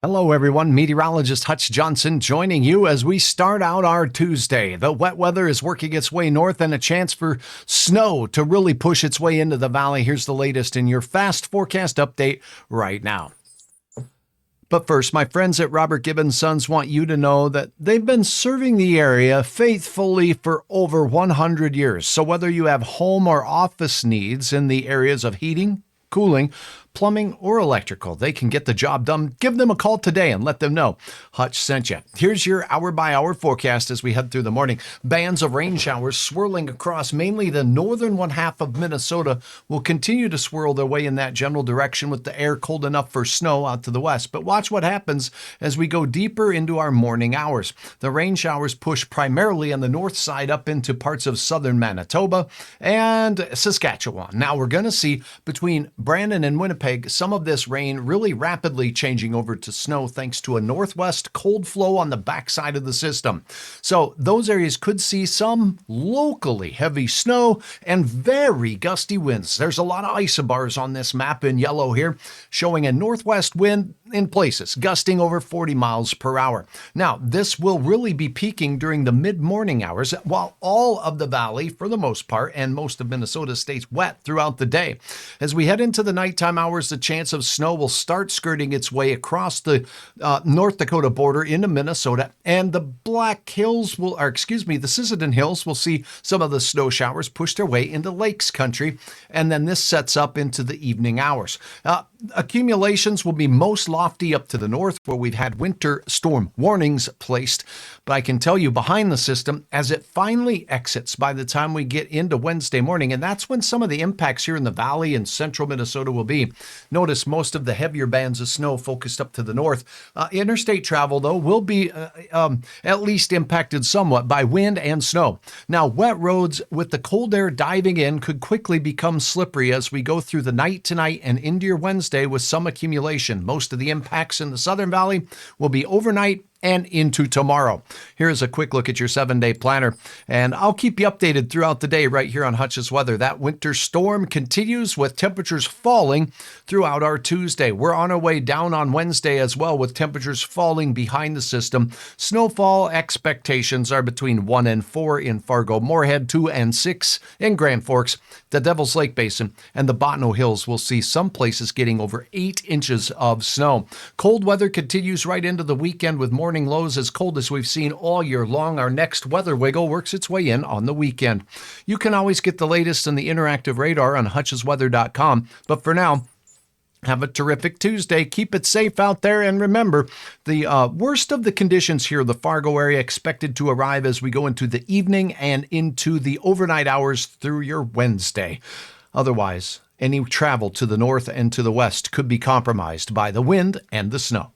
Hello, everyone. Meteorologist Hutch Johnson joining you as we start out our Tuesday. The wet weather is working its way north and a chance for snow to really push its way into the valley. Here's the latest in your fast forecast update right now. But first, my friends at Robert Gibbons Sons want you to know that they've been serving the area faithfully for over 100 years. So whether you have home or office needs in the areas of heating, cooling, plumbing, or electrical, they can get the job done. Give them a call today and let them know Hutch sent you. Here's your hour-by-hour forecast as we head through the morning. Bands of rain showers swirling across mainly the northern one half of Minnesota will continue to swirl their way in that general direction with the air cold enough for snow out to the west. But watch what happens as we go deeper into our morning hours. The rain showers push primarily on the north side up into parts of southern Manitoba and Saskatchewan. Now we're going to see between Brandon and Winnipeg some of this rain really rapidly changing over to snow thanks to a northwest cold flow on the backside of the system. So those areas could see some locally heavy snow and very gusty winds. There's a lot of isobars on this map in yellow here, showing a northwest wind in places gusting over 40 miles per hour. Now, this will really be peaking during the mid-morning hours, while all of the valley, for the most part, and most of Minnesota stays wet throughout the day. As we head into the nighttime hours, the chance of snow will start skirting its way across the North Dakota border into Minnesota, and the the Sisseton Hills will see some of the snow showers push their way into Lakes country, and then this sets up into the evening hours. Accumulations will be most lofty up to the north, where we've had winter storm warnings placed. But I can tell you behind the system, as it finally exits by the time we get into Wednesday morning, and that's when some of the impacts here in the valley and central Minnesota will be. Notice most of the heavier bands of snow focused up to the north. Interstate travel, though, will be at least impacted somewhat by wind and snow. Now, wet roads with the cold air diving in could quickly become slippery as we go through the night tonight and into your Wednesday with some accumulation. Most of the impacts in the Southern Valley will be overnight and into tomorrow. Here's a quick look at your 7-day planner, and I'll keep you updated throughout the day right here on Hutch's Weather. That winter storm continues with temperatures falling throughout our Tuesday. We're on our way down on Wednesday as well, with temperatures falling behind the system. Snowfall expectations are between 1 and 4 in Fargo, Moorhead, 2 and 6 in Grand Forks, the Devil's Lake Basin, and the Botno Hills will see some places getting over 8 inches of snow. Cold weather continues right into the weekend with morning lows as cold as we've seen all year long. Our next weather wiggle works its way in on the weekend. You can always get the latest in the interactive radar on hutchesweather.com. But for now, have a terrific Tuesday. Keep it safe out there. And remember, the worst of the conditions here, the Fargo area, expected to arrive as we go into the evening and into the overnight hours through your Wednesday. Otherwise, any travel to the north and to the west could be compromised by the wind and the snow.